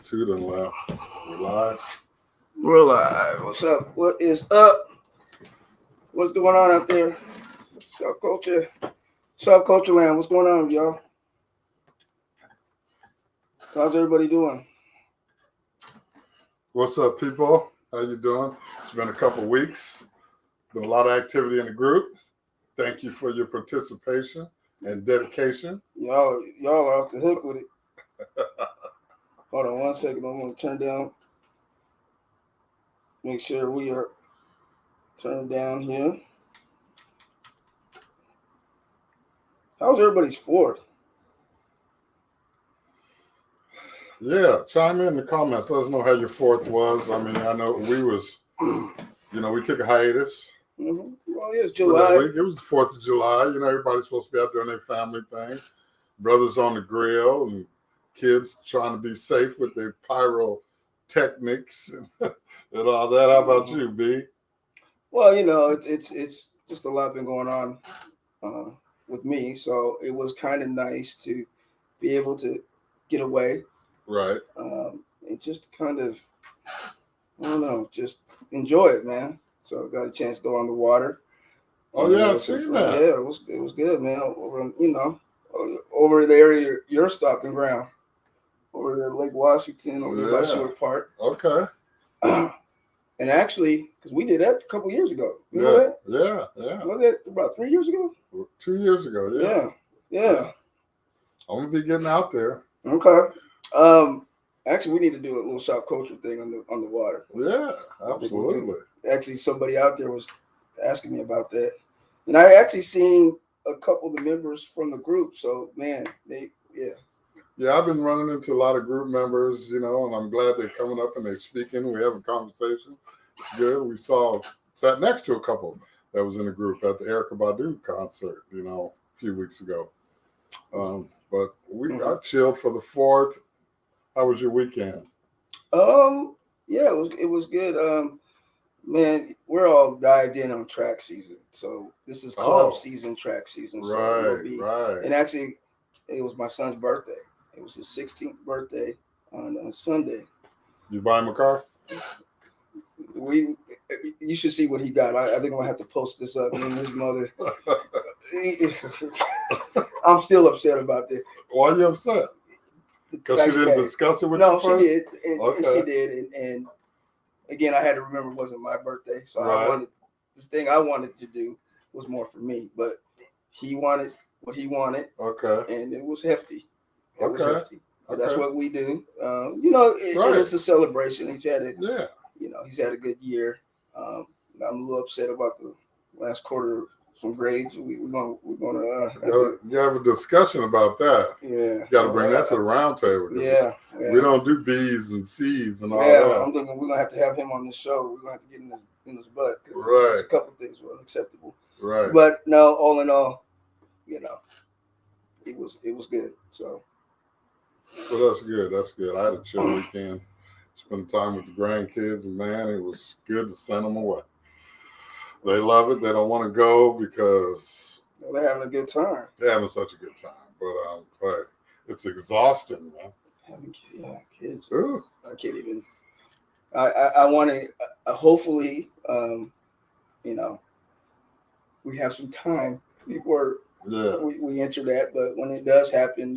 Two done left. We're live. We're live. What's up? What is up? What's going on out there? Shopkulture land. What's going on, y'all? How's everybody doing? What's up, people? How you doing? It's been a couple weeks. Been a lot of activity in the group. Thank you for your participation and dedication. Y'all are off the hook with it. Hold on 1 second. I'm gonna turn down. Make sure we are turned down here. How's everybody's 4th? Yeah, chime in the comments. Let us know how your 4th was. I mean, I know we was, we took a hiatus. Mm-hmm. Well, yeah, it's July. It was the 4th of July. Everybody's supposed to be out doing their family thing. Brothers on the grill and kids trying to be safe with their pyrotechnics and all that. How about you, B? Well, it's just a lot been going on with me, so it was kind of nice to be able to get away, right? And just kind of, I don't know, just enjoy it, man. So I got a chance to go on the water. Oh yeah, I've seen that. Yeah, it was good, man. Over there, your stopping ground. Over there, Lake Washington, over there by Seward Park. Okay. And actually, because we did that a couple years ago. You know that? Yeah. Was that about 3 years ago? 2 years ago, yeah. I'm gonna be getting out there. Okay. Actually, we need to do a little Shopkulture thing on the water. Yeah, absolutely. Actually, somebody out there was asking me about that, and I actually seen a couple of the members from the group. So, man, Yeah, I've been running into a lot of group members, and I'm glad they're coming up and they're speaking. We have a conversation. It's good. We sat next to a couple that was in the group at the Erykah Badu concert, a few weeks ago. But I chilled for the 4th. How was your weekend? Yeah, it was good. Man, we're all dived in on track season. So this is club season, track season. So right. And actually, it was my son's birthday. It was his 16th birthday on Sunday. You buy him a car? You should see what he got. I think I'm gonna have to post this up. And his mother. I'm still upset about this. Why are you upset? Because she didn't discuss it with you? No, she did. And she did. And again, I had to remember it wasn't my birthday. So I wanted to do was more for me. But he wanted what he wanted. Okay. And it was hefty. It was hefty. Okay. That's what we do. It is a celebration. He's had he's had a good year. I'm a little upset about the last quarter. Some grades. We're gonna you have a discussion about that. Yeah, you got to bring that to the round table. Yeah, we don't do B's and C's and all that. Yeah, I'm thinking we're gonna have to have him on this show. We're gonna have to get in his butt. Right. There's a couple things were unacceptable. Right. But no, all in all, it was good. So. Well, that's good. That's good. I had a chill weekend. Spent time with the grandkids, and man, it was good to send them away. They love it. They don't want to go because they're having a good time. They're having such a good time, but it's exhausting, man. Having kids. Ooh. I can't even. I want to. Hopefully, we have some time before we enter that. But when it does happen,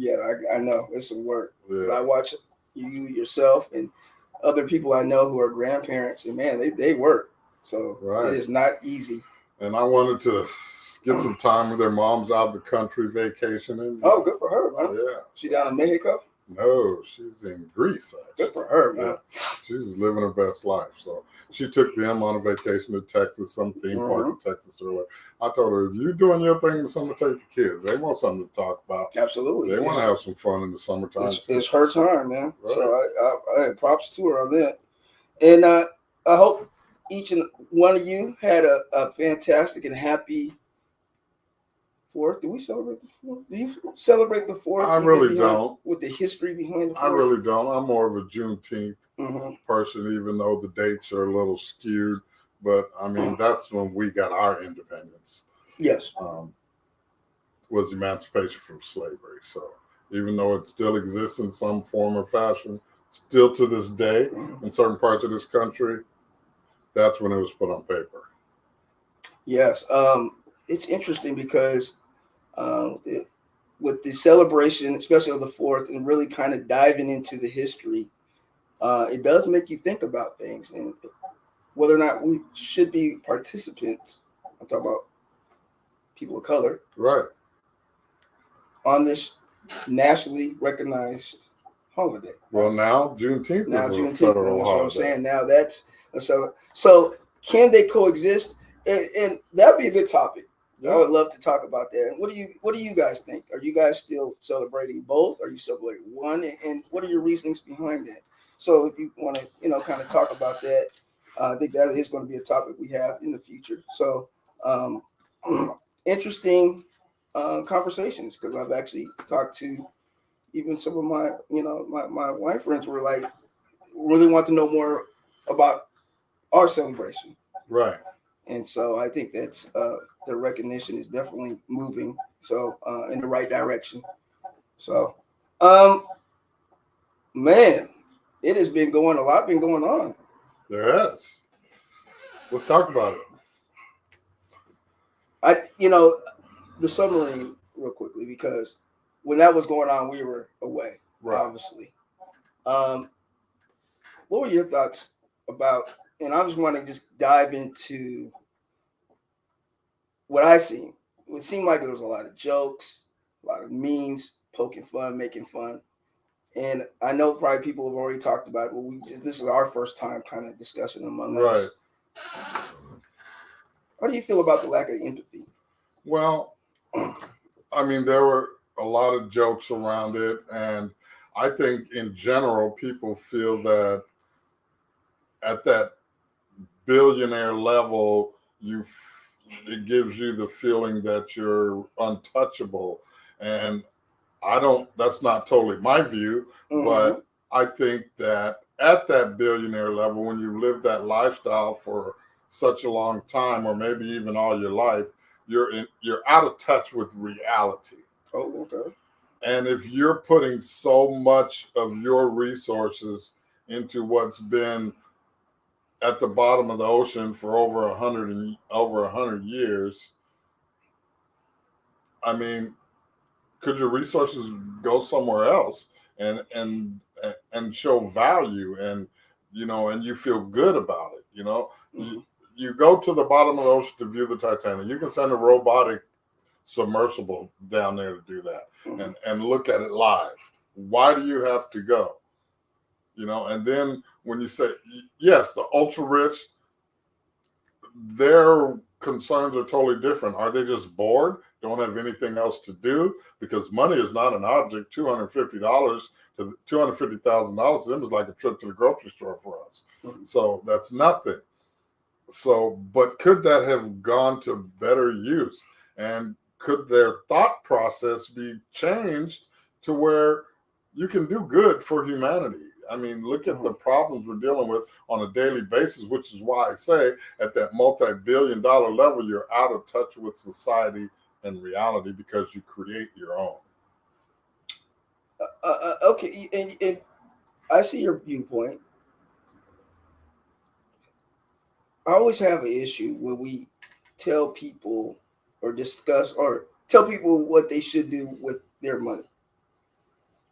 I know it's some work. Yeah. But I watch you yourself and other people I know who are grandparents, and man, they work. So It is not easy. And I wanted to get some time with their moms out of the country vacationing. Oh, good for her, man. Yeah. She down in Mexico? No, she's in Greece. Actually. Good for her, man. Yeah. She's living her best life. So she took them on a vacation to Texas, some theme park in Texas or whatever. I told her, if you're doing your thing in the summer, take the kids. They want something to talk about. Absolutely. They want to have some fun in the summertime. It's her time, man. Right. So I had props to her on that. And I hope each and one of you had a fantastic and happy 4th. Do we celebrate the 4th? Do you celebrate the 4th? I really don't. With the history behind the 4th? I really don't. I'm more of a Juneteenth person, even though the dates are a little skewed. But, I mean, that's when we got our independence. Yes. was emancipation from slavery. So even though it still exists in some form or fashion, still to this day in certain parts of this country, that's when it was put on paper. Yes. It's interesting because with the celebration, especially of the 4th, and really kind of diving into the history, it does make you think about things and whether or not we should be participants. I'm talking about people of color. Right. On this nationally recognized holiday. Well, now Juneteenth Now is a Juneteenth, federal that's holiday. what I'm saying. Now that's so can they coexist? And that'd be a good topic. Yeah. I would love to talk about that. And what do you guys think? Are you guys still celebrating both? Are you celebrating one? And what are your reasonings behind that? So if you want to, kind of talk about that, I think that is going to be a topic we have in the future. So interesting conversations, because I've actually talked to even some of my, my white friends were like, really want to know more about our celebration. Right. And so I think that's the recognition is definitely moving in the right direction. So, man, it has been a lot been going on. There has. Let's talk about it. The submarine real quickly, because when that was going on, we were away, right. Obviously. What were your thoughts about, and I just want to just dive into what I seen. It seemed like there was a lot of jokes, a lot of memes, poking fun, making fun. And I know probably people have already talked about it, but this is our first time kind of discussion among us. How do you feel about the lack of empathy? Well, I mean, there were a lot of jokes around it. And I think in general, people feel that at that billionaire level, it gives you the feeling that you're untouchable. And that's not totally my view, but I think that at that billionaire level, when you've lived that lifestyle for such a long time, or maybe even all your life, you're out of touch with reality. Oh, okay. And if you're putting so much of your resources into what's been at the bottom of the ocean for over 100 years, I mean, could your resources go somewhere else and show value and you feel good about it? Mm-hmm. You go to the bottom of the ocean to view the Titanic. You can send a robotic submersible down there to do that. Mm-hmm. and look at it live. Why do you have to go? And then when you say, yes, the ultra rich, their concerns are totally different. Are they just bored? Don't have anything else to do? Because money is not an object. $250 to $250,000 to them is like a trip to the grocery store for us. Mm-hmm. So that's nothing. So, but could that have gone to better use? And could their thought process be changed to where you can do good for humanity? I mean, look at the problems we're dealing with on a daily basis, which is why I say at that multi-billion-dollar level, you're out of touch with society and reality because you create your own. Okay, and I see your viewpoint. I always have an issue when we tell people or discuss or tell people what they should do with their money.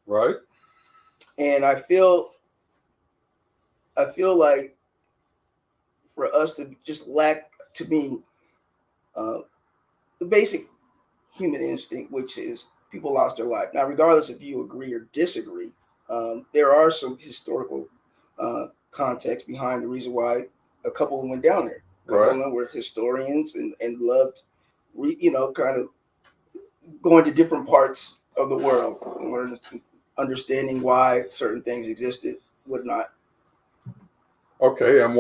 Right. And I feel like for us to just lack, to me, the basic human instinct, which is people lost their life. Now, regardless if you agree or disagree, there are some historical context behind the reason why a couple went down there. A couple of them were historians and loved, kind of going to different parts of the world and understanding why certain things existed, whatnot. Okay, and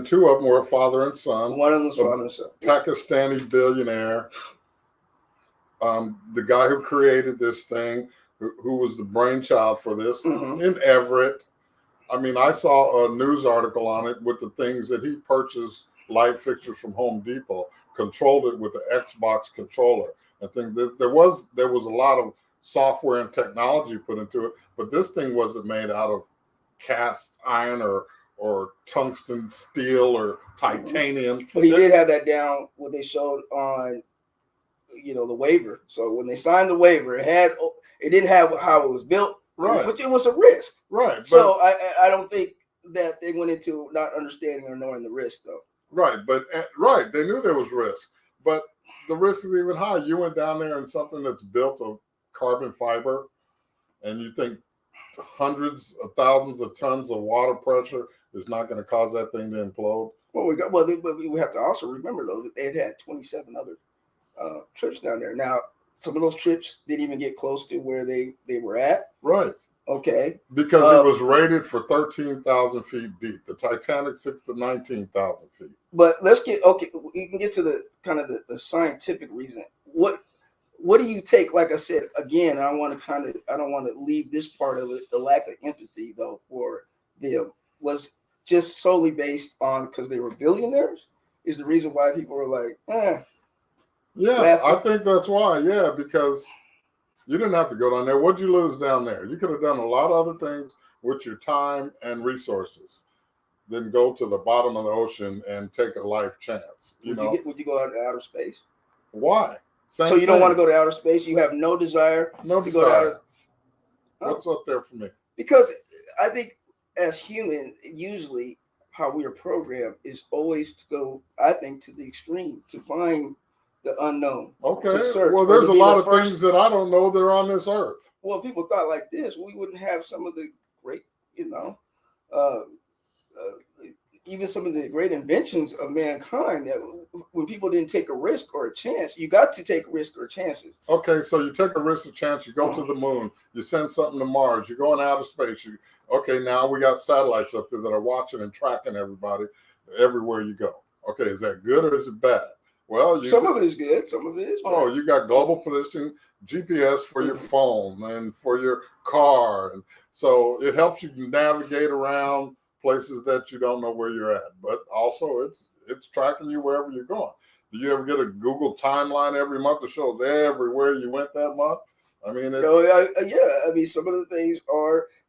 two of them were father and son. One of them was father and son. Pakistani billionaire. The guy who created this thing, who was the brainchild for this, in Everett. I mean, I saw a news article on it with the things that he purchased, light fixtures from Home Depot, controlled it with the Xbox controller. I think that there was a lot of software and technology put into it, but this thing wasn't made out of cast iron or tungsten steel or titanium. But he did have that down what they showed on, the waiver. So when they signed the waiver, it didn't have how it was built, right? But it was a risk, right? So I don't think that they went into not understanding or knowing the risk, though. Right, but they knew there was risk, but the risk is even higher. You went down there in something that's built of carbon fiber, and you think hundreds of thousands of tons of water pressure is not going to cause that thing to implode. Well, we have to also remember though that they had 27 other trips down there. Now, some of those trips didn't even get close to where they were at. Right. Okay. Because it was rated for 13,000 feet deep. The Titanic sinks to 19,000 feet. But let's get you can get to the kind of the scientific reason. What do you take? Like I said again, I don't want to leave this part of it. The lack of empathy though for them was just solely based on because they were billionaires. Is the reason why people were like, Yeah, laughing. I think that's why. Yeah, because you didn't have to go down there. What'd you lose down there? You could have done a lot of other things with your time and resources than go to the bottom of the ocean and take a life chance. Would you go out to outer space? Why? So you don't want to go to outer space? You have no desire go to outer. What's up there for me? Because I think as humans, usually how we are programmed is always to go, I think, to the extreme, to find the unknown. Okay. Well, there's a lot of things that I don't know that are on this earth. Well, if people thought like this, we wouldn't have some of the great, even some of the great inventions of mankind that when people didn't take a risk or a chance, you got to take a risk or chances. Okay, so you take a risk or chance, you go to the moon, you send something to Mars, you're going out of space. Now we got satellites up there that are watching and tracking everybody everywhere you go. Okay, is that good or is it bad? Well, some of it is good, some of it is bad. Oh, you got global positioning, GPS for your phone and for your car. And so it helps you navigate around places that you don't know where you're at. But also it's tracking you wherever you're going. Do you ever get a Google timeline every month that shows everywhere you went that month? I mean, I mean, some of the things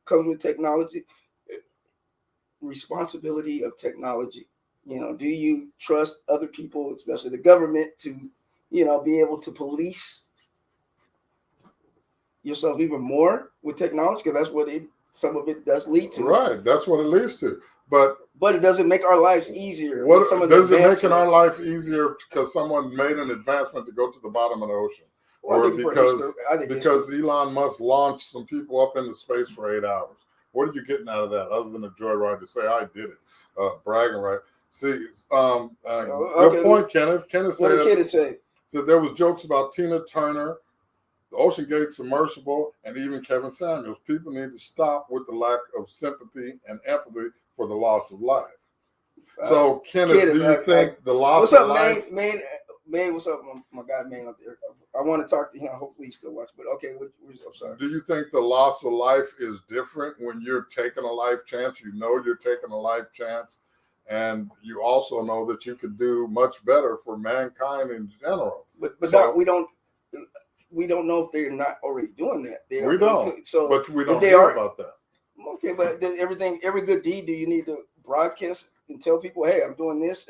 comes with technology, responsibility of technology. Do you trust other people, especially the government, to, be able to police yourself even more with technology? Because that's what some of it does lead to. Right, that's what it leads to. But it doesn't make our lives easier. Does it make our life easier because someone made an advancement to go to the bottom of the ocean? Or because Elon Musk launched some people up into space for 8 hours? What are you getting out of that other than a joyride to say, I did it? Bragging right. See, good point, Kenneth. What did Kenneth say? So there was jokes about Tina Turner, the Ocean Gate Submersible, and even Kevin Samuels. People need to stop with the lack of sympathy and empathy for the loss of life. So, Kenneth, do you think the loss of life? Maine, what's up, my guy, Maine up there? I want to talk to him. Hopefully he's still watching. But okay, I'm sorry. Do you think the loss of life is different when you're taking a life chance? You know you're taking a life chance. And you also know that you could do much better for mankind in general. But we don't know if they're not already doing that. We don't. So, but we don't hear about that. Okay, but every good deed, do you need to broadcast and tell people, hey, I'm doing this?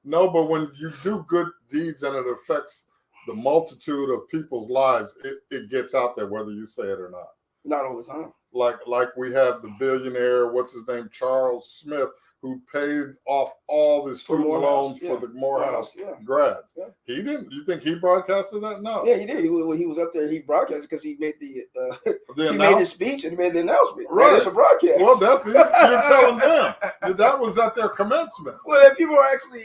No, but when you do good deeds and it affects the multitude of people's lives, it gets out there whether you say it or not. Not all the time. Like we have the billionaire, what's his name, Charles Smith, who paid off all the student loans for the Morehouse grads. Yeah. He didn't. You think he broadcasted that? No. Yeah, he did. When he was up there, he broadcasted because he made made the speech and he made the announcement. Right, it's a broadcast. Well, you're telling them that was at their commencement. Well, if people are actually,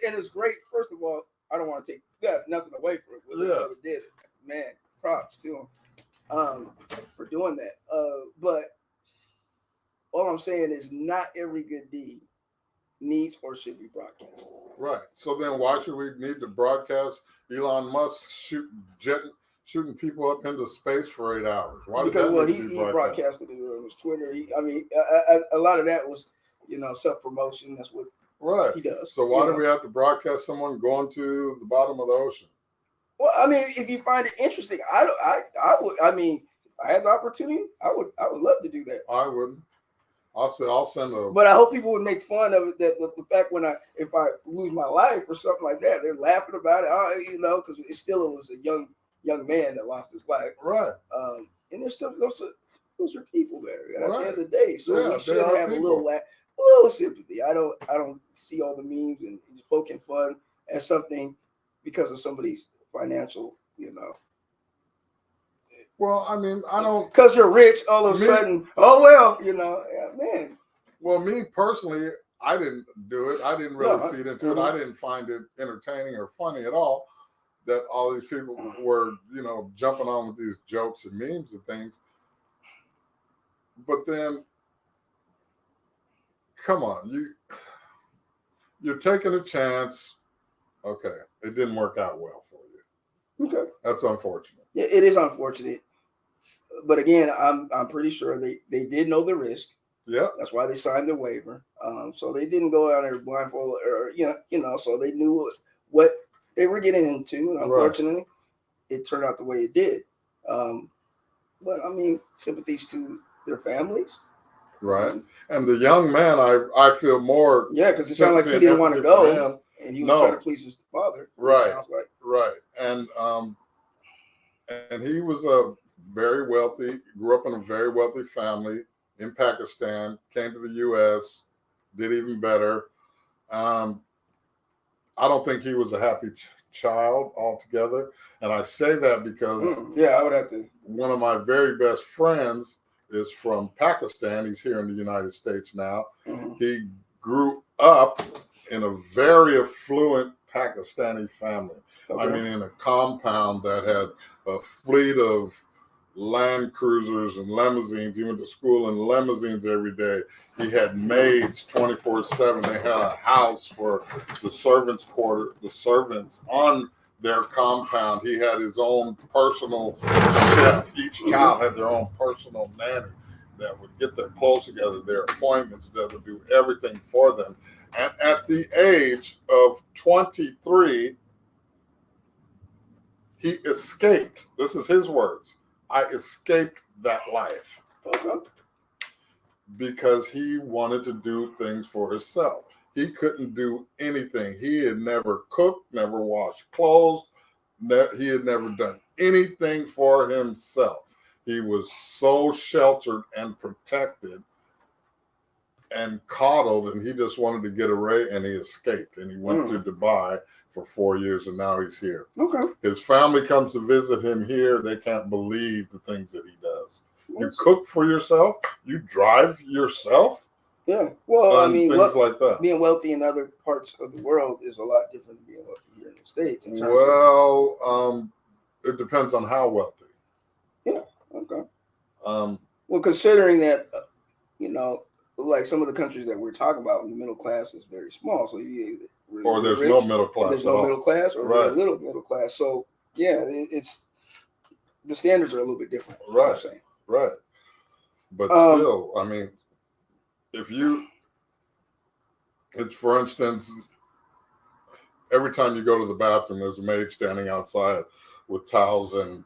and it's great. First of all, I don't want to take nothing away from it. Yeah, did it. Man, props to him for doing that. But all I'm saying is not every good deed needs or should be broadcast. Right. So then why should we need to broadcast Elon Musk shooting people up into space for 8 hours? Why? Because he broadcasted it on his Twitter. A lot of that was, self-promotion. That's what he does. So why do we have to broadcast someone going to the bottom of the ocean? Well, I mean, if you find it interesting, I would. I mean, if I had the opportunity, I would love to do that. I wouldn't. I'll send a. But I hope people would make fun of it. That the fact if I lose my life or something like that, they're laughing about it. Oh, because it was a young man that lost his life. Right. And there's still those are people there at the end of the day. So Yeah, we should have people. a little sympathy. I don't see all the memes and poking fun at something because of somebody's financial, Well, I mean, I don't. Because you're rich, all of a sudden, oh well, yeah, man. Well, me personally, I didn't do it. I didn't really feed into it. I didn't find it entertaining or funny at all that all these people were, jumping on with these jokes and memes and things. But then, come on, you're taking a chance. Okay, it didn't work out well for you. Okay, that's unfortunate. Yeah, it is unfortunate. But again, I'm pretty sure they did know the risk. Yeah, that's why they signed the waiver. So they didn't go out there blindfolded, or so they knew what they were getting into. And unfortunately, it turned out the way it did. But I mean, sympathies to their families. Right. And the young man, I feel more. Yeah, because it sounded like he didn't want to go, and he was trying to please his father. Right. Sounds like. Right. And he was grew up in a very wealthy family in Pakistan, came to the U.S., did even better. I don't think he was a happy child altogether. And I say that because I would have to. One of my very best friends is from Pakistan. He's here in the United States now. Mm-hmm. He grew up in a very affluent Pakistani family. Okay. I mean, in a compound that had a fleet of Land Cruisers and limousines. He went to school in limousines every day. He had maids 24/7. They had a house for the servants' on their compound. He had his own personal chef. Each child had their own personal nanny that would get their clothes together, their appointments, that would do everything for them. And at the age of 23, he escaped. This is his words. I escaped that life because he wanted to do things for himself. He couldn't do anything. He had never cooked, never washed clothes. He had never done anything for himself. He was so sheltered and protected and coddled, and he just wanted to get away, and he escaped. And he went to Dubai for 4 years, and now he's here. Okay. His family comes to visit him here. They can't believe the things that he does. You cook for yourself. You drive yourself. Yeah. Well, I mean, things like that. Being wealthy in other parts of the world is a lot different than being wealthy here in the States. It depends on how wealthy. Yeah. Okay. Well, considering that, like some of the countries that we're talking about, the middle class is very small. So or there's rich, no middle class. There's no middle class, or very little middle class. So yeah, it's the standards are a little bit different. Right. I'm saying. Right. But still, I mean, it's for instance, every time you go to the bathroom, there's a maid standing outside with towels and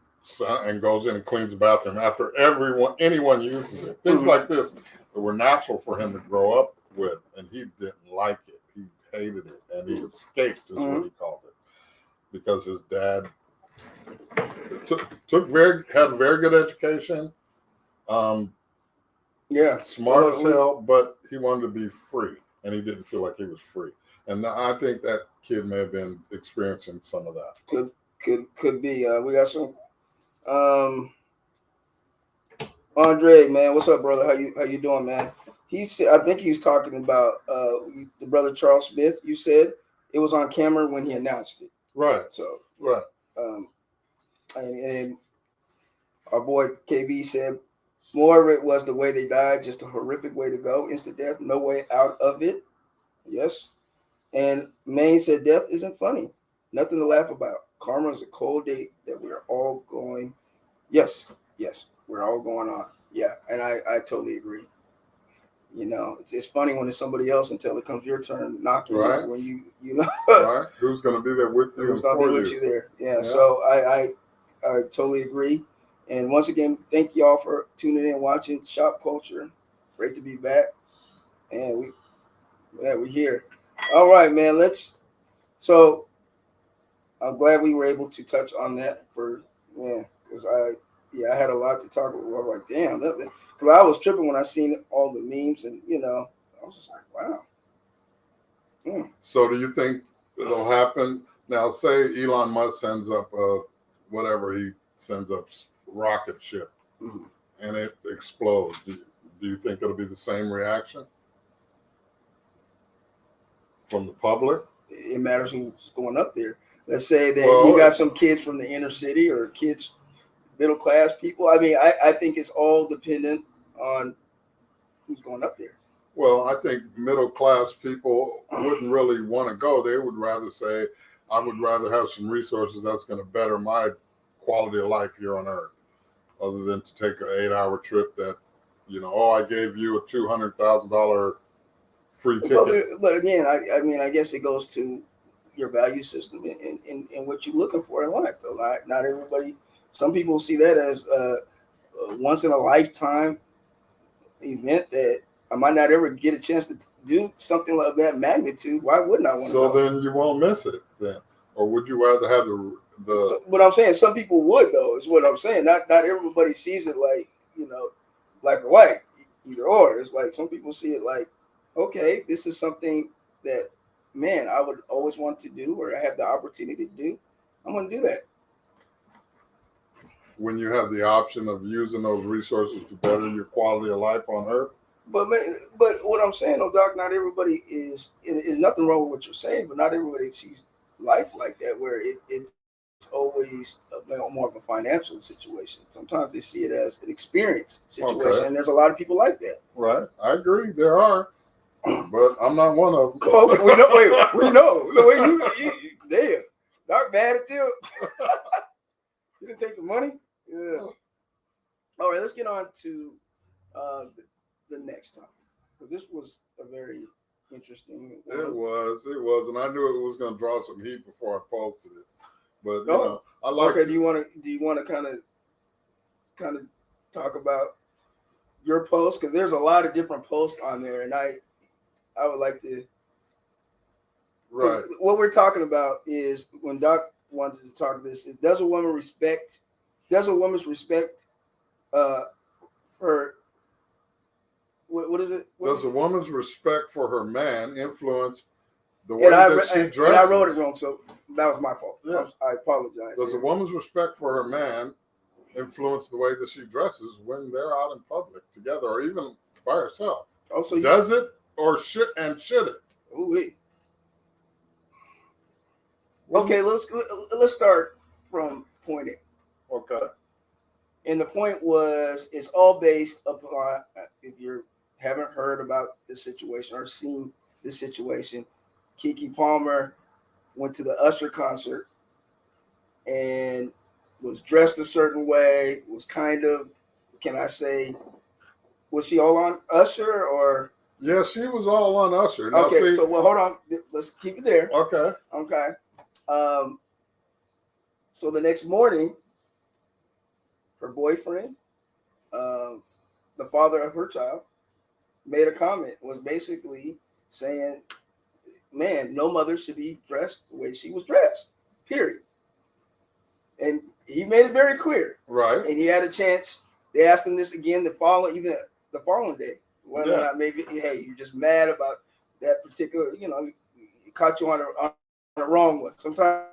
goes in and cleans the bathroom after anyone uses it. Things like this that were natural for him to grow up with, and he didn't like it. He hated it, and he escaped is what he called it, because his dad had a very good education, smart as hell, but he wanted to be free, and he didn't feel like he was free. And I think that kid may have been experiencing some of that. Could be. We got some. Andre, man, what's up, brother? How you doing, man? I think he was talking about the brother Charles Smith. You said it was on camera when he announced it, right? So right. And our boy KB said more of it was the way they died, just a horrific way to go, instant death, no way out of it. Yes. And Maine said death isn't funny, nothing to laugh about. Karma is a cold date that we're all going. Yes, we're all going on. Yeah, and I totally agree. You know, it's funny when it's somebody else until it comes your turn knocking Right. when you know Right. Who's going to be there with you who's and going to for be with you? you there. Yeah. Yeah. So I totally agree. And once again, thank y'all for tuning in, watching Shop Culture. Great to be back. And we're here. All right, man. So I'm glad we were able to touch on that because I had a lot to talk about. I was like, damn, because I was tripping when I seen all the memes, and I was just like, wow. So do you think it'll happen? Now, say Elon Musk sends up whatever he sends up, rocket ship, and it explodes. Do you think it'll be the same reaction from the public? It matters who's going up there. Let's say that you got some kids from the inner city or kids, middle class people. I mean, I think it's all dependent on who's going up there. Well, I think middle class people wouldn't really want to go. They would rather say, I would rather have some resources that's going to better my quality of life here on Earth, other than to take an 8-hour trip that, I gave you a $200,000 free ticket. But again, I mean, I guess it goes to your value system and what you're looking for in life, though. Not everybody. Some people see that as a once in a lifetime event that I might not ever get a chance to do something of that magnitude. Why wouldn't I want to? So then you won't miss it then, or would you rather have the? So, what I'm saying, some people would though. Is what I'm saying. Not everybody sees it like black or white, either or. It's like some people see it like, okay, this is something that, man, I would always want to do, or I have the opportunity to do. I'm going to do that. When you have the option of using those resources to better your quality of life on Earth. But what I'm saying, though, Doc, not everybody is nothing wrong with what you're saying, but not everybody sees life like that, where it's always more of a financial situation. Sometimes they see it as an experience situation, Okay. and there's a lot of people like that. Right, I agree. There are, but I'm not one of them. Okay, we know. Damn, Doc mad at you. You didn't take the money. Yeah. All right, let's get on to the next topic. This was a very interesting one. It was, and I knew it was going to draw some heat before I posted it. But I like. Okay, do you want to kind of talk about your post, because there's a lot of different posts on there, and I would like to. Right. What we're talking about is when Doc wanted to talk this is does a woman's respect her what is it? Does a woman's respect for her man influence the way that she dresses? And I wrote it wrong, so that was my fault. Yeah. I apologize. Does a woman's respect for her man influence the way that she dresses when they're out in public together or even by herself? Oh, so does it or should it? Ooh-wee. Okay, let's start from point A. Okay. And the point was, it's all based upon, if you haven't heard about this situation or seen this situation, Keke Palmer went to the Usher concert and was dressed a certain way, was kind of, can I say, was she all on Usher or? Yeah, she was all on Usher. Now, okay, so hold on. Let's keep it there. Okay. Okay. So the next morning, her boyfriend, the father of her child, made a comment, was basically saying, man, no mother should be dressed the way she was dressed, period. And he made it very clear. Right. And he had a chance. They asked him this again the following day. Whether or not maybe, hey, you're just mad about that particular, he caught you on the wrong one. Sometimes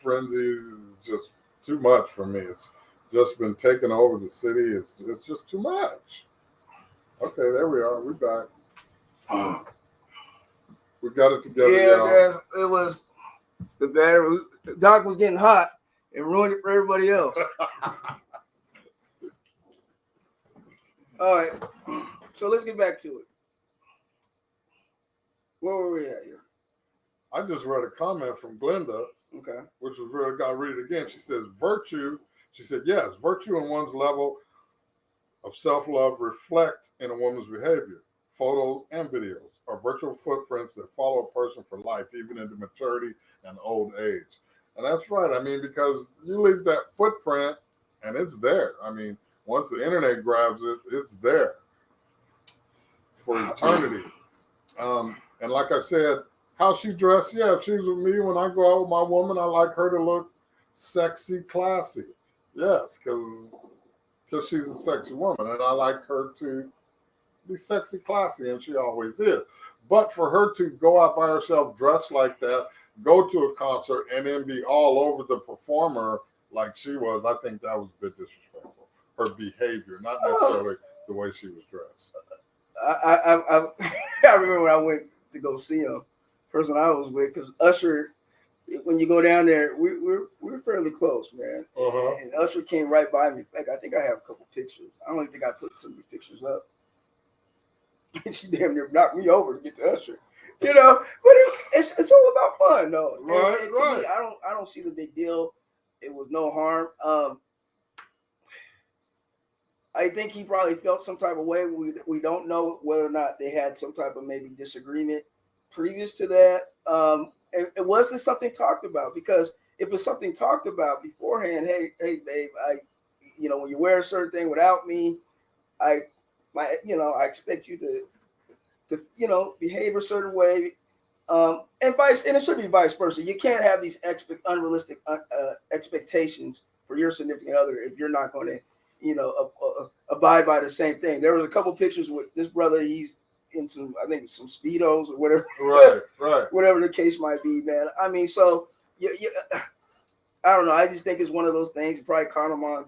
frenzy is just too much for me. It's just been taking over the city. It's just too much. Okay, there we are. We're back. We got it together, y'all. It was the battery. The dock was getting hot and ruined it for everybody else. All right, so let's get back to it. Where were we at here? I just read a comment from Glenda, Okay, which was really, got to read it again. She says, virtue, she said, yes, virtue in one's level of self-love reflect in a woman's behavior. Photos and videos are virtual footprints that follow a person for life, even into maturity and old age. And that's right. I mean, because you leave that footprint and it's there. I mean, once the internet grabs it, it's there for eternity. And like I said, how she dressed, yeah, if she's with me, when I go out with my woman, I like her to look sexy, classy. Yes, because she's a sexy woman, and I like her to be sexy, classy, and she always is. But for her to go out by herself dressed like that, go to a concert, and then be all over the performer like she was, I think that was a bit disrespectful. Her behavior, not necessarily the way she was dressed. I remember when I went to go see him. Person I was with, because Usher, when you go down there, we're fairly close, man. Uh-huh. And Usher came right by me. In fact, I think I have a couple pictures. I don't even think I put some of these pictures up. She damn near knocked me over to get to Usher, you know. But it's all about fun, though. Right, and right. To me, I don't see the big deal. It was no harm. I think he probably felt some type of way. We don't know whether or not they had some type of maybe disagreement previous to that. It wasn't something talked about, because if it's something talked about beforehand, hey babe, when you wear a certain thing without me, I expect you to behave a certain way, and it should be vice versa. You can't have these unrealistic expectations for your significant other if you're not going to abide by the same thing. There was a couple pictures with this brother. He's in some Speedos or whatever. Right. Whatever the case might be, man. I mean, so I don't know. I just think it's one of those things. You probably caught him on,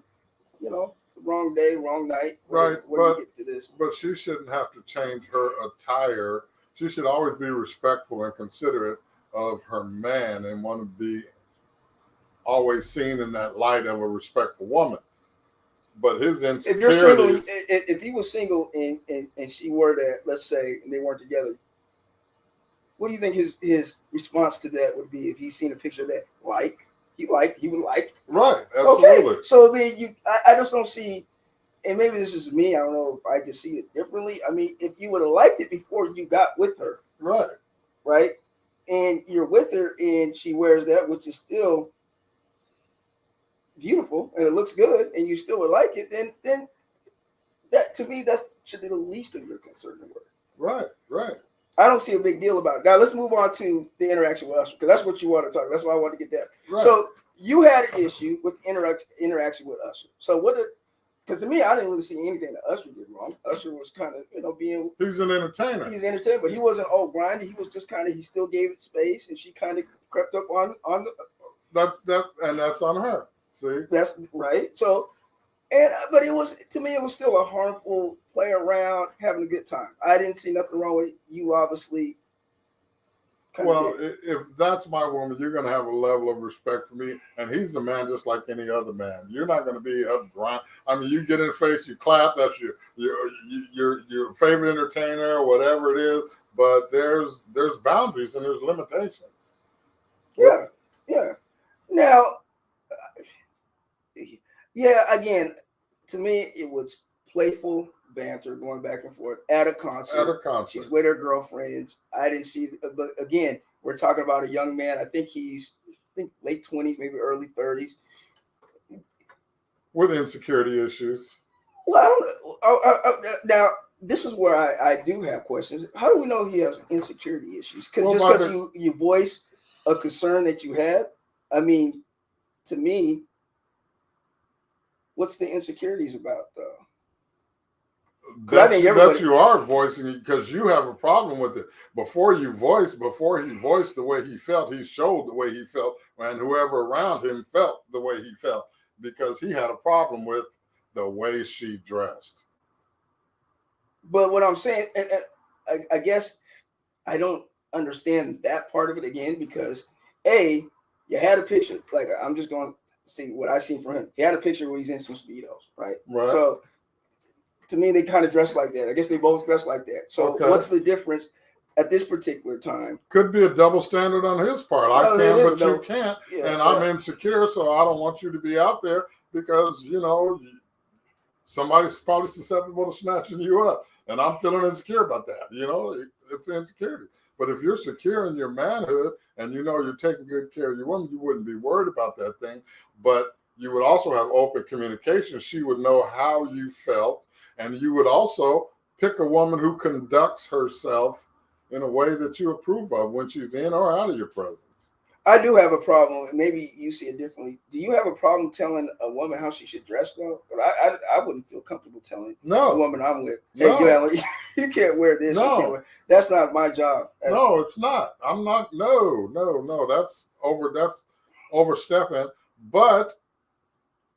the wrong day, wrong night. Right. When you get to this. But she shouldn't have to change her attire. She should always be respectful and considerate of her man and want to be always seen in that light of a respectful woman. But his insecurities. If you're single, if he was single and she were that, let's say, and they weren't together, what do you think his response to that would be if he's seen a picture of that he would like? Right, absolutely. Okay, so then I just don't see, and maybe this is me, I don't know if I just see it differently. I mean, if you would have liked it before you got with her, right, and you're with her and she wears that, which is still beautiful and it looks good, and you still would like it, then that, to me, that should be the least of your concern in work. Right. I don't see a big deal about it. Now let's move on to the interaction with Usher, because that's what you want to talk about. That's why I want to get that. Right. So you had an issue with the interaction with Usher. So because to me, I didn't really see anything that Usher did wrong. Usher was kind of being. He's an entertainer. He's entertained, but he wasn't all grindy. He was just he still gave it space, and she kind of crept up on the. That's on her. See. That's right. So. But it was, to me, it was still a harmful play around, having a good time. I didn't see nothing wrong with it. You obviously. Well, if that's my woman, you're going to have a level of respect for me, and he's a man just like any other man. You're not going to be up grind. I mean, you get in the face, you clap. That's your favorite entertainer or whatever it is. But there's boundaries and there's limitations. Yeah. Now. Yeah, again, to me, it was playful banter going back and forth at a concert. She's with her girlfriends. I didn't see it. But again, we're talking about a young man. I think he's late 20s, maybe early 30s. With insecurity issues. Well, I don't know. Now, this is where I do have questions. How do we know he has insecurity issues? Because you voice a concern that you had? I mean, to me, what's the insecurities about, though? I think that you are voicing it because you have a problem with it. Before he voiced the way he felt, he showed the way he felt, and whoever around him felt the way he felt because he had a problem with the way she dressed. But what I'm saying, I guess I don't understand that part of it again because you had a picture. Like I'm just going to see what I seen from him. He had a picture where he's in some Speedos, right? Right. So to me, they kind of dress like that. I guess they both dress like that. So what's the difference at this particular time? Could be a double standard on his part. I can, but you can't. Yeah, and I'm insecure, so I don't want you to be out there because, somebody's probably susceptible to snatching you up. And I'm feeling insecure about that. It's insecurity. But if you're secure in your manhood and you're taking good care of your woman, you wouldn't be worried about that thing. But you would also have open communication. She would know how you felt. And you would also pick a woman who conducts herself in a way that you approve of when she's in or out of your presence. I do have a problem. Maybe you see it differently. Do you have a problem telling a woman how she should dress, though? But I wouldn't feel comfortable telling a woman I'm with, hey, you can't wear this. No. That's not my job. No, it's not. I'm not. No. That's overstepping. But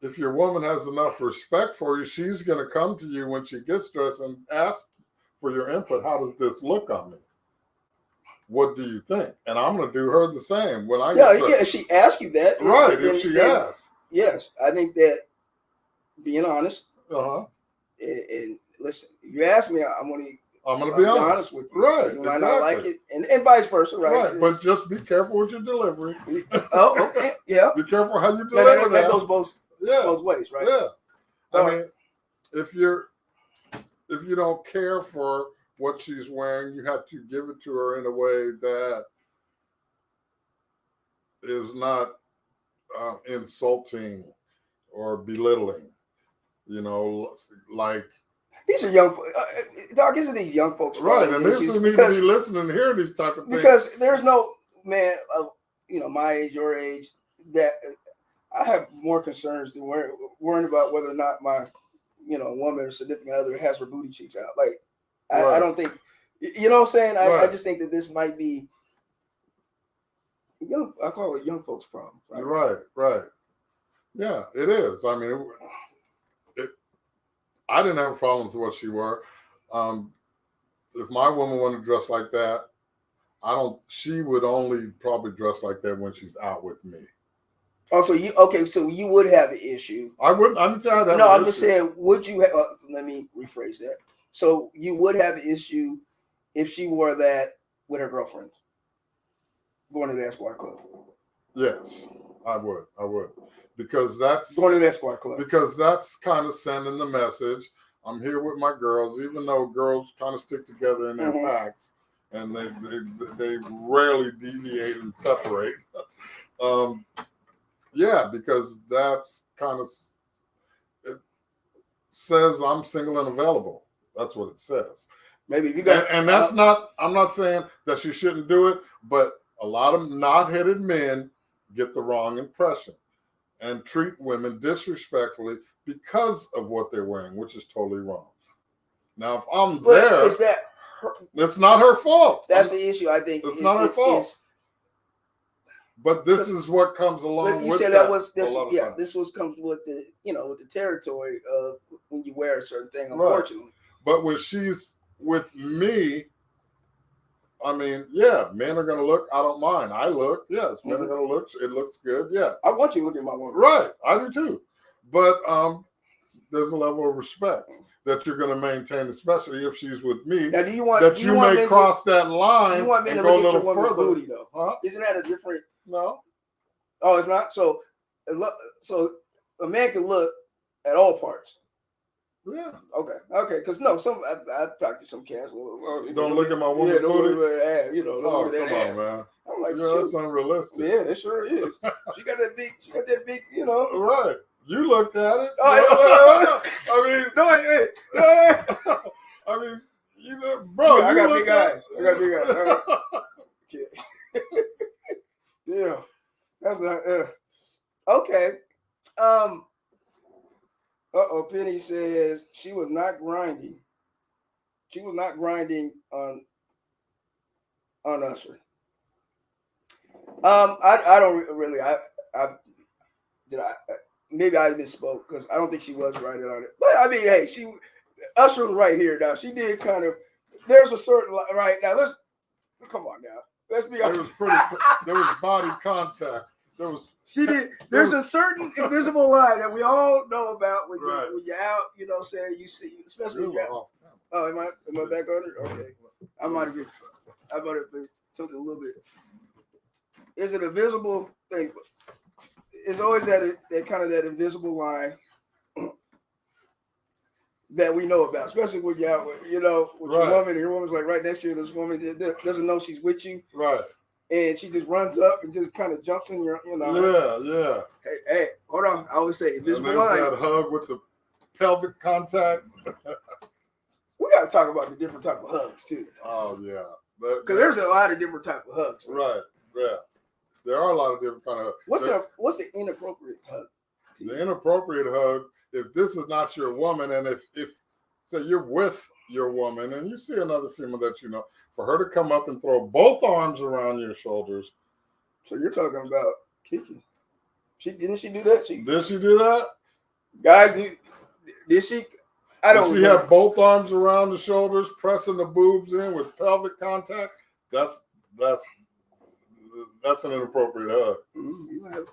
if your woman has enough respect for you, she's going to come to you when she gets dressed and ask for your input. How does this look on me? What do you think? And I'm going to do her the same when I get dressed. If she asks you that. Right, if she asks. Yes, I think that being honest. Uh-huh. And listen, if you ask me, I'm going to be honest with you. Right, So you might not like it, and vice versa, right? Right, but just be careful with your delivery. Oh, okay, yeah. Be careful how you deliver that goes both ways, right? Yeah. I mean, if you don't care for what she's wearing, you have to give it to her in a way that is not insulting or belittling. Like these are young, Doc. These are these young folks, right? And this is need to be listening and hearing these type of things because there's no man of my age, your age, that I have more concerns than worrying about whether or not my woman or significant other has her booty cheeks out. Like I don't think. You know what I'm saying? I just think that this might be young. I call it young folks' problem. Right. Yeah, it is. I mean, I didn't have a problem with what she wore. If my woman wanted to dress like that, she would only probably dress like that when she's out with me. Oh, so you would have an issue. I wouldn't. I didn't say I'd have. No, I'm just saying. Would you have? Let me rephrase that. So you would have an issue if she wore that with her girlfriends going to the Esquire Club. Yes, I would. Because that's going to the Esquire Club. Because that's kind of sending the message. I'm here with my girls, even though girls kind of stick together in their packs and they rarely deviate and separate. Because that's kind of, it says I'm single and available. That's what it says. Maybe you got, and that's not. I'm not saying that she shouldn't do it, but a lot of knot-headed men get the wrong impression and treat women disrespectfully because of what they're wearing, which is totally wrong. Now, if I'm there, is that it's not her fault. That's the issue. I think it's not her fault. But this is what comes along you with said that. This comes with the with the territory of when you wear a certain thing. Unfortunately, right. But when she's with me, I mean, men are going to look. I don't mind. I look. Yes, men are going to look. It looks good. Yeah. I want you to look at my woman. Right. I do too. But there's a level of respect that you're going to maintain, especially if she's with me. Now, you may cross that line and go a little further. Booty, though. Huh? Isn't that a different? No. Oh, it's not. So a man can look at all parts. Yeah. Okay. Because I've talked to some cats. Don't look at my woman's booty. Don't look at that ass. Come on, man. I'm like, that's unrealistic. Yeah, it sure is. She got that big. Right. You looked at it. Oh, I mean, bro. I got big eyes. Yeah, that's not. Okay. Penny says she was not grinding. She was not grinding on Usher. I don't really. I did I maybe I misspoke because I don't think she was grinding on it. But I mean, hey, Usher was right here now. She did kind of. There's a certain right now. Let's come on now. Let's be honest. There was body contact. There's a certain invisible line that we all know about when right. you're out. You know, saying you see, especially. Oh, am I back on it? Okay, I might have been tilted a little bit. It's an invisible thing. It's always that kind of that invisible line that we know about, especially when you're out with, with your woman, and your woman's like right next to you. This woman doesn't know she's with you, right? And she just runs up and just kind of jumps in your, Yeah. Hey, hold on. I always say invisible line. That hug with the pelvic contact. We got to talk about the different type of hugs too. Oh yeah, because there's a lot of different type of hugs. Right. Yeah. There are a lot of different kind of hugs. What's the inappropriate hug? The inappropriate hug, if this is not your woman, and if say you're with your woman and you see another female that you know, for her to come up and throw both arms around your shoulders. So you're talking about Kiki. Didn't she do that? Did she do that? Guys, did she? I don't. Did she have both arms around the shoulders, pressing the boobs in with pelvic contact? That's an inappropriate hug.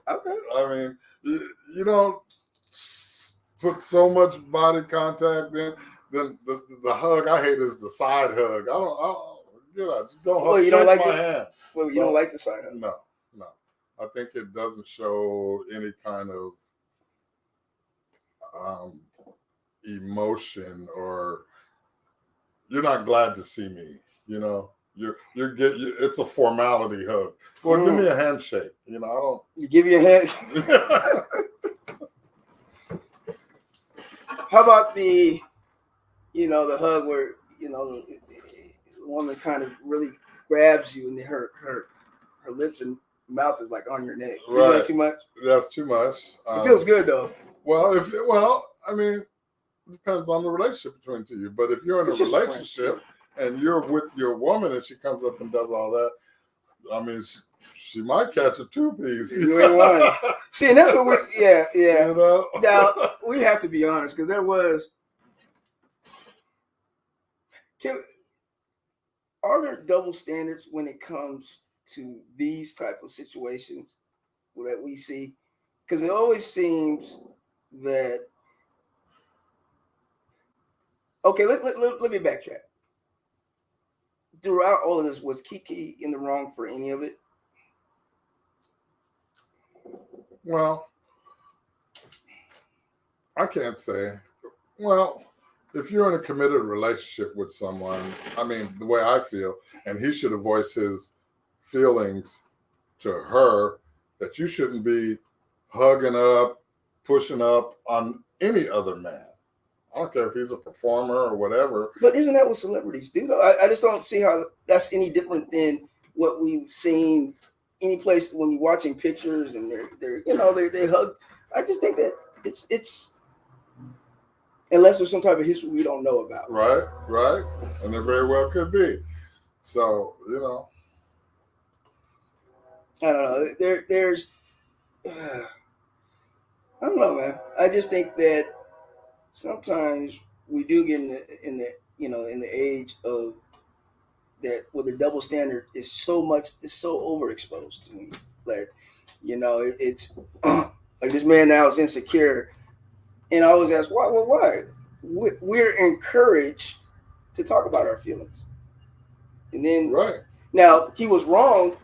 Okay. I mean, you don't put so much body contact in. Then the hug I hate is the side hug. You don't like my hand. Well, you don't like the side hug. No. I think it doesn't show any kind of emotion, or you're not glad to see me. It's a formality hug. Well, give me a handshake. I don't. You give you a hand. How about the hug where the woman kind of really grabs you and her lips and mouth is like on your neck. Right. Is that too much? That's too much. It feels good though. I mean, it depends on the relationship between the two of you. But if you're in a relationship and you're with your woman and she comes up and does all that, I mean, she might catch a two-piece. You ain't lying. See, and that's what yeah. Now, we have to be honest, because there was... Are there double standards when it comes to these type of situations that we see? Because it always seems that... Okay, let me backtrack. Throughout all of this, was Kiki in the wrong for any of it? Well, I can't say. Well, if you're in a committed relationship with someone, I mean, the way I feel, and he should have voiced his feelings to her, that you shouldn't be hugging up, pushing up on any other man. I don't care if he's a performer or whatever. But isn't that what celebrities do, though? I just don't see how that's any different than what we've seen any place when you're watching pictures and they hug. I just think that it's unless there's some type of history we don't know about. Right. And there very well could be. So, I don't know. There's I don't know, man. I just think that sometimes we do get in the age of that where the double standard is so overexposed to me. Like, it's like this man now is insecure, and I always ask why. Well, why? We're encouraged to talk about our feelings, and then now he was wrong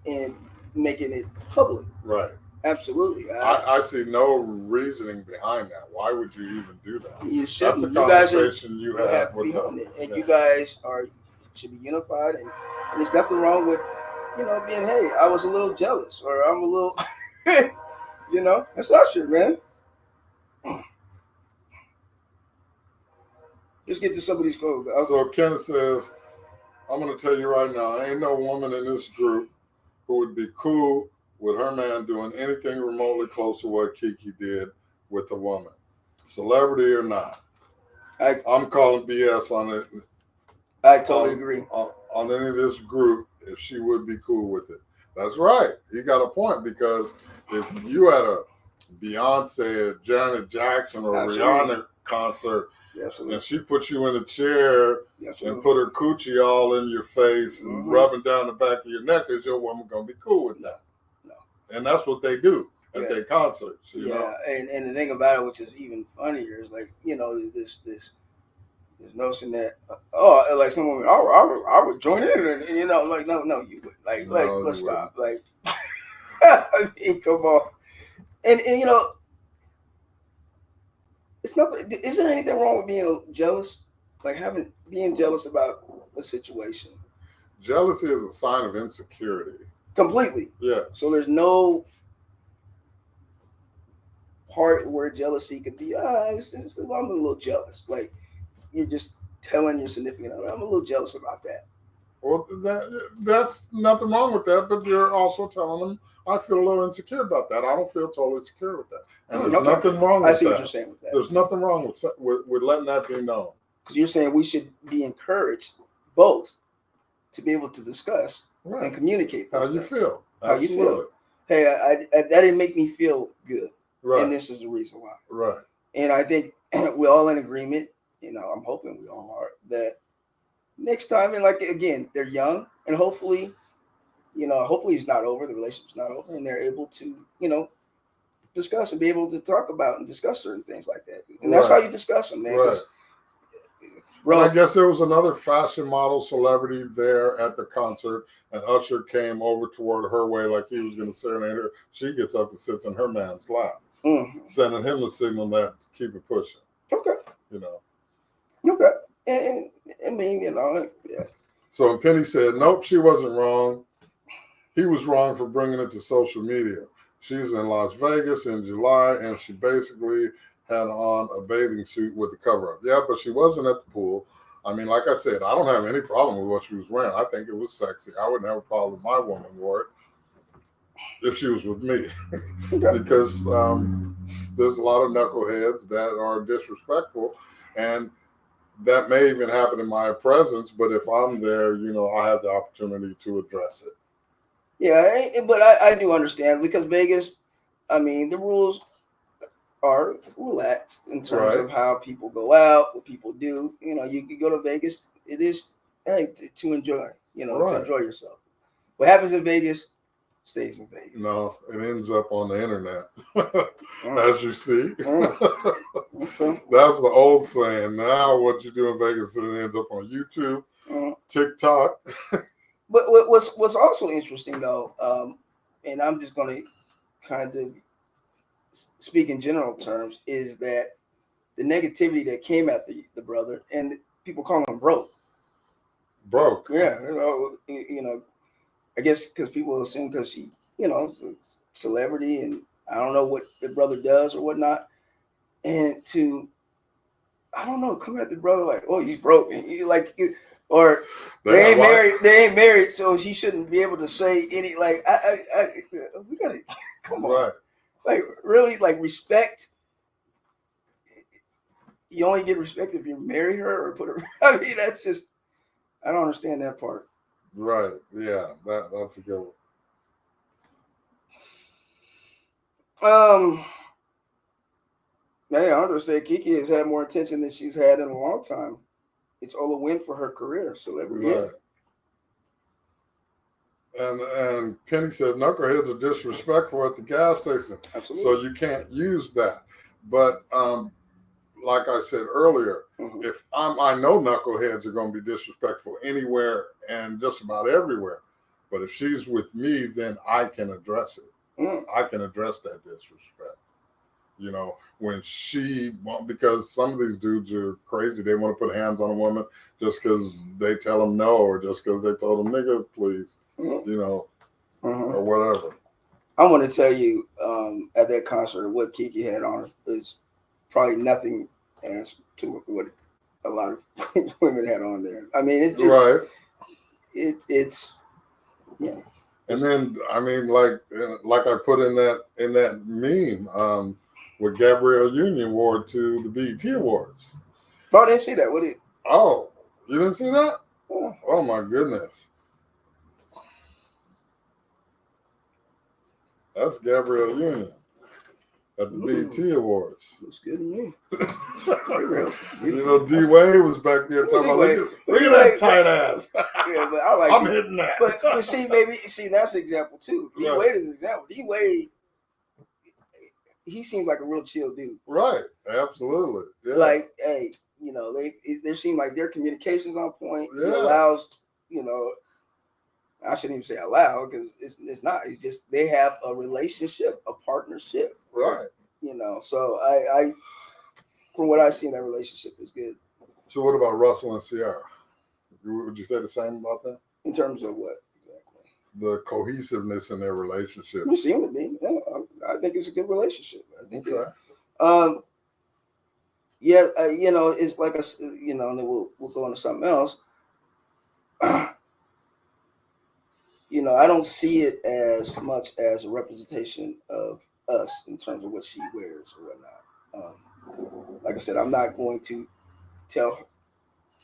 in making it public. Right. Absolutely. I see no reasoning behind that. Why would you even do that? You shouldn't. That's a conversation you have with them. And you guys should be unified. And there's nothing wrong with, being, hey, I was a little jealous, or I'm a little, that's our shit, man. Let's get to somebody's code. So Kenneth says, I'm going to tell you right now, ain't no woman in this group who would be cool with her man doing anything remotely close to what Kiki did with the woman, celebrity or not. I'm calling BS on it. I totally agree. On any of this group if she would be cool with it. That's right. He got a point because if you had a Beyonce, or Janet Jackson, or Rihanna concert, and she put you in a chair and put her coochie all in your face and rubbing down the back of your neck, is your woman gonna be cool with that? No. And that's what they do at their concerts. You know? And the thing about it, which is even funnier, is like, you know, this notion that like someone I would join in, and you know, like no you would like let's stop, like I mean, come on, and you know, it's nothing. Isn't there anything wrong with being jealous, like being jealous about a situation? Jealousy is a sign of insecurity. Completely. Yeah. So there's no part where jealousy could be. It's just, I'm a little jealous. Like you're just telling your significant other, I'm a little jealous about that. Well, that's nothing wrong with that, but you're also telling them, I feel a little insecure about that. I don't feel totally secure with that. And there's nothing wrong with that. I see what you're saying with that. There's nothing wrong with letting that be known. Because you're saying we should be encouraged both to be able to discuss and communicate how you feel. How you feel. Hey, I that didn't make me feel good. Right. And this is the reason why. Right. And I think we're all in agreement. You know, I'm hoping we all are, that next time, and like, again, they're young, and hopefully it's not over, the relationship's not over, and they're able to, you know, discuss and be able to talk about and discuss certain things like that. And that's how you discuss them, man. Right. Bro, I guess there was another fashion model celebrity there at the concert, and Usher came over toward her way like he was going to serenade her. She gets up and sits in her man's lap, sending him the signal that to keep it pushing. Okay. You know. Okay. And I mean, you know, yeah. So and Penny said, nope, she wasn't wrong. He was wrong for bringing it to social media. She's in Las Vegas in July, and she basically had on a bathing suit with the cover up. Yeah, but she wasn't at the pool. I mean, like I said, I don't have any problem with what she was wearing. I think it was sexy. I wouldn't have a problem if my woman wore it if she was with me. Because there's a lot of knuckleheads that are disrespectful, and that may even happen in my presence, but if I'm there, you know, I have the opportunity to address it. Yeah, but I do understand, because Vegas, I mean, the rules are relaxed in terms of how people go out, what people do. You know, you can go to Vegas. It is to enjoy, you know, to enjoy yourself. What happens in Vegas stays in Vegas. No, it ends up on the internet, as you see. That's the old saying. Now what you do in Vegas, it ends up on YouTube, TikTok. But what's also interesting, though, and I'm just going to kind of speak in general terms, is that the negativity that came at the brother, and people call him broke. Broke. Yeah, you know, I guess because people assume because he, you know, is a celebrity, and I don't know what the brother does or whatnot, and I don't know, coming at the brother like, oh, he's broke, and he like. Or they ain't married, so he shouldn't be able to say any, like, we gotta, come on. Right. Like, really, like, respect. You only get respect if you marry her or put her, I mean, that's just, I don't understand that part. Right, yeah, that's a good one. Man, I'm gonna say Kiki has had more attention than she's had in a long time. It's all a win for her career, celebrity. Right. And Penny said knuckleheads are disrespectful at the gas station. Absolutely. So you can't use that. But like I said earlier, if I know knuckleheads are going to be disrespectful anywhere and just about everywhere. But if she's with me, then I can address it. I can address that disrespect. You know, when because some of these dudes are crazy. They want to put hands on a woman just because they tell them no, or just because they told them, nigga, please, you know, or whatever. I want to tell you, at that concert, what Kiki had on is probably nothing as to what a lot of women had on there. I mean, it's yeah. And then, I mean, like I put in that meme, what Gabrielle Union wore to the BET Awards. Oh, I didn't see that. What did? Oh, you didn't see that? Oh my goodness. That's Gabrielle Union at the BET Awards. Looks good to me. You know, D Wade was back there talking about, look at that tight ass. Yeah, but I like I'm hitting that. But see, that's an example too. D Wade is an example. D Wade, he seems like a real chill dude. Right. Absolutely. Yeah. Like, hey, you know, they seem like their communication's on point. Yeah. He allows, you know, I shouldn't even say allow because it's not. It's just they have a relationship, a partnership. Right. You know, so I from what I see in that relationship is good. So what about Russell and Ciara? Would you say the same about them? In terms of what exactly? The cohesiveness in their relationship. You seem to be. Yeah, I think it's a good relationship. I think. Okay. Yeah, you know, it's like you know, and then we'll go into something else. You know, I don't see it as much as a representation of us in terms of what she wears or whatnot. Like I said, I'm not going to tell,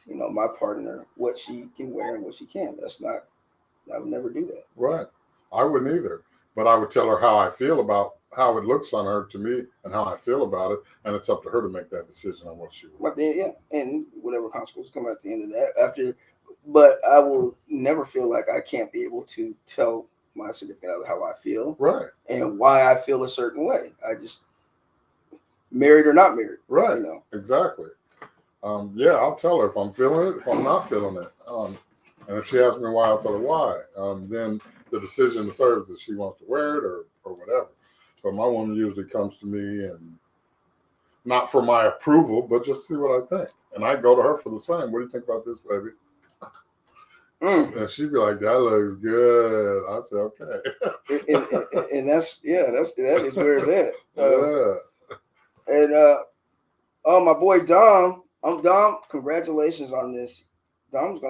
you know, my partner what she can wear and what she can't. I would never do that. Right. I wouldn't either. But I would tell her how I feel about how it looks on her to me and how I feel about it. And it's up to her to make that decision on what she wears. But then, yeah, and whatever consequences come at the end of that. But I will never feel like I can't be able to tell my significant other how I feel. Right. And why I feel a certain way. I just, married or not married. Right. You know? Exactly. Yeah, I'll tell her if I'm feeling it, if I'm not feeling it. And if she asks me why, I'll tell her why. Then the decision is hers if she wants to wear it or whatever. But my woman usually comes to me and not for my approval, but just see what I think. And I go to her for the same. What do you think about this, baby? And she'd be like, "That looks good." I say, "Okay." and that is where it's at. Yeah. And oh, my boy Dom. Dom, congratulations on this. Dom's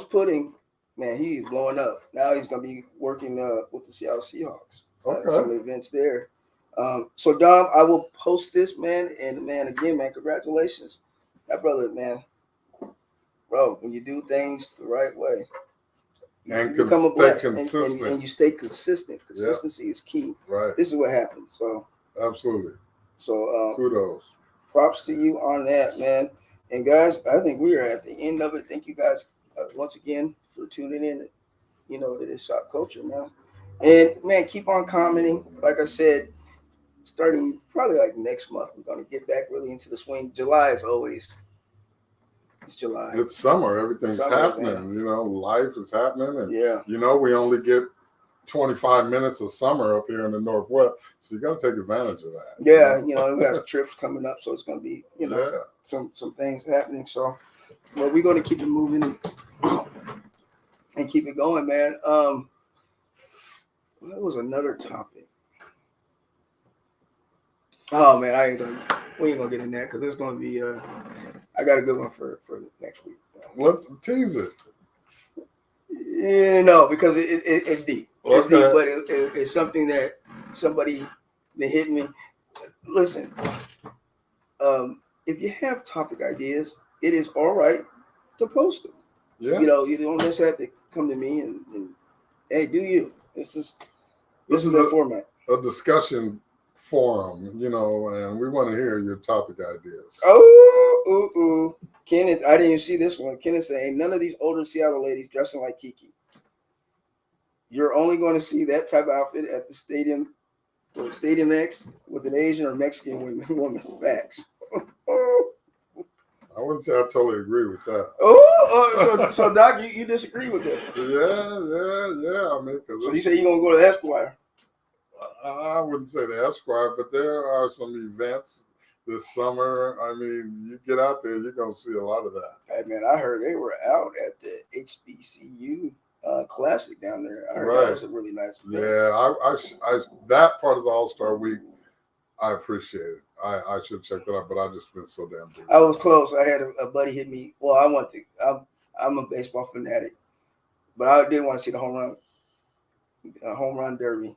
pudding, man, he's blowing up. Now he's gonna be working with the Seattle Seahawks. Some events there. So Dom, I will post this, man, and man, again, man, congratulations. That brother, man. Bro, when you do things the right way, and you become a blessed, consistent. and you stay consistent. Consistency is key. Right. This is what happens. So absolutely. So kudos. Props to you on that, man. And guys, I think we are at the end of it. Thank you guys once again for tuning in. You know, to this Shopkulture, man. And man, keep on commenting. Like I said, starting probably like next month, we're gonna get back really into the swing. July is always. It's July. It's summer. Everything's happening. Man. You know, life is happening. And, you know, we only get 25 minutes of summer up here in the Northwest. So you got to take advantage of that. Yeah. You know, we got trips coming up. So it's going to be, you know, some things happening. So, well, we're going to keep it moving and keep it going, man. That was another topic. Oh, man, we ain't going to get in that because it's going to be, I got a good one for next week. Let's tease it. Yeah, no, because it's deep. Okay. It's deep, but it's something that somebody been hitting me. Listen, if you have topic ideas, it is all right to post them. Yeah. You know, you don't necessarily have to come to me and hey, do you? This is the format. A discussion forum, you know, and we want to hear your topic ideas. Oh, Kenneth, I didn't even see this one. Kenneth saying, none of these older Seattle ladies dressing like Kiki. You're only going to see that type of outfit at the Stadium X with an Asian or Mexican woman. Facts. I wouldn't say I totally agree with that. So Doc, you disagree with that? Yeah. I mean, so you say you're going to go to the Esquire? I wouldn't say the Esquire, but there are some events this summer. I mean, you get out there, you're going to see a lot of that. Hey, man, I heard they were out at the HBCU Classic down there. I heard that was a really nice event. Yeah, I that part of the All-Star Week, I appreciate it. I should check that out, but I've just been so damn busy. I was close. I had a buddy hit me. Well, I'm a baseball fanatic, but I did want to see the home run derby.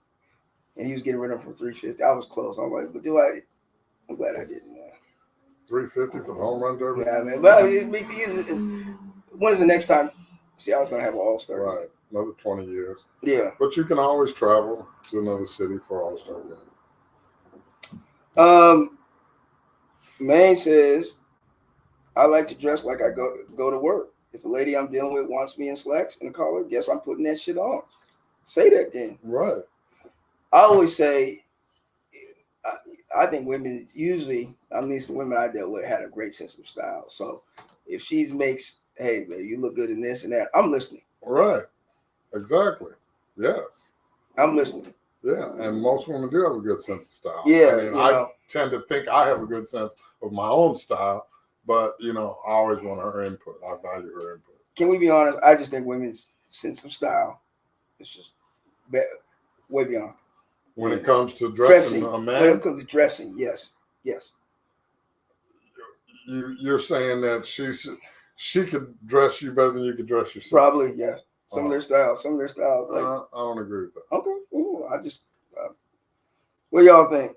And he was getting rid of him for $350. I was close. I'm like, but I'm glad I didn't. $350 for the home run derby? Yeah, man. But When's the next time? See, I was gonna have an All-Star. Right, another 20 years. Yeah. But you can always travel to another city for All-Star game. Maine says, I like to dress like I go to work. If the lady I'm dealing with wants me in slacks and a collar, guess I'm putting that shit on. Say that then. Right. I always say, I think women usually, at least the women I dealt with, had a great sense of style. So if she makes, hey, man, you look good in this and that, I'm listening. Right. Exactly. Yes. I'm listening. Yeah, and most women do have a good sense of style. Yeah, I mean, I tend to think I have a good sense of my own style, but I always want her input. I value her input. Can we be honest? I just think women's sense of style is just way beyond. When it comes to dressing a man? When it comes to dressing, yes. You're saying that she could dress you better than you could dress yourself? Probably, yeah. Some of their style. Like, I don't agree with that. Okay. Ooh, what y'all think?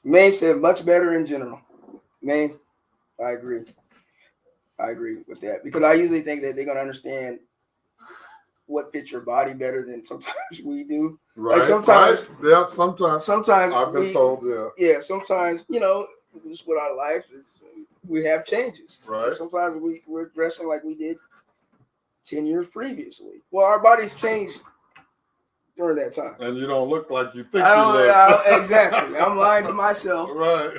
Maine said much better in general. Maine, I agree with that because I usually think that they're going to understand what fits your body better than sometimes we do. Right. Like sometimes. Right. Yeah, sometimes I've been told, yeah. Yeah, sometimes, just with our life, we have changes. Right. Like sometimes we're dressing like we did 10 years previously. Well, our bodies changed during that time. And you don't look like you think you look. Exactly. I'm lying to myself. Right.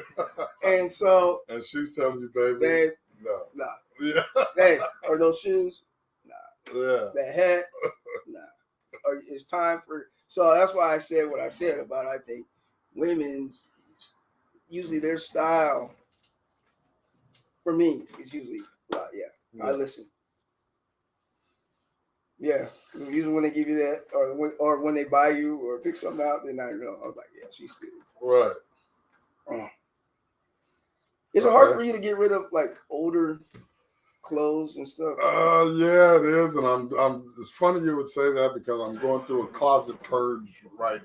And so. And she's telling you, baby, no. Nah. Yeah. Hey, are those shoes? Nah. Yeah. That hat? Nah. Or it's time for. So that's why I said what I said about I think women's usually their style for me is usually yeah. I listen. Yeah, usually when they give you that, or when they buy you or pick something out, they're not. I was like, yeah, she's good. Right. Is it hard for you to get rid of like older clothes and stuff? Yeah, it is, and I'm. It's funny you would say that because I'm going through a closet purge right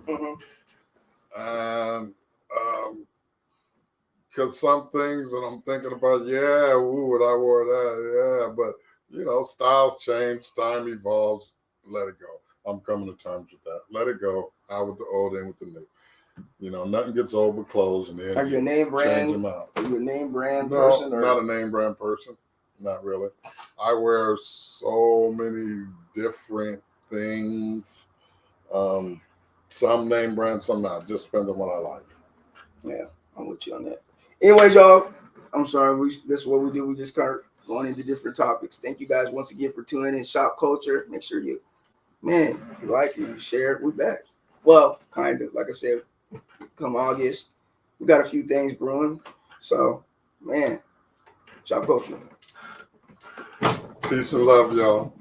now, and because some things that I'm thinking about, yeah, would I wear that? Yeah, but. Styles change, time evolves. Let it go. I'm coming to terms with that. Let it go. Out with the old, in with the new. Nothing gets old but clothes, and then are you a name brand? Change them out. Are you a name brand person? No, not a name brand person. Not really. I wear so many different things. Some name brand, some not. Just depends on what I like. Yeah, I'm with you on that. Anyways, y'all, I'm sorry. This is what we do. We just start going into different topics. Thank you guys once again for tuning in. Shopkulture. Make sure you like it, you share it. We're back. Well, kind of. Like I said, come August, we got a few things brewing. So, Shopkulture. Peace and love, y'all.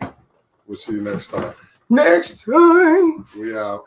We'll see you next time. Next time. We out.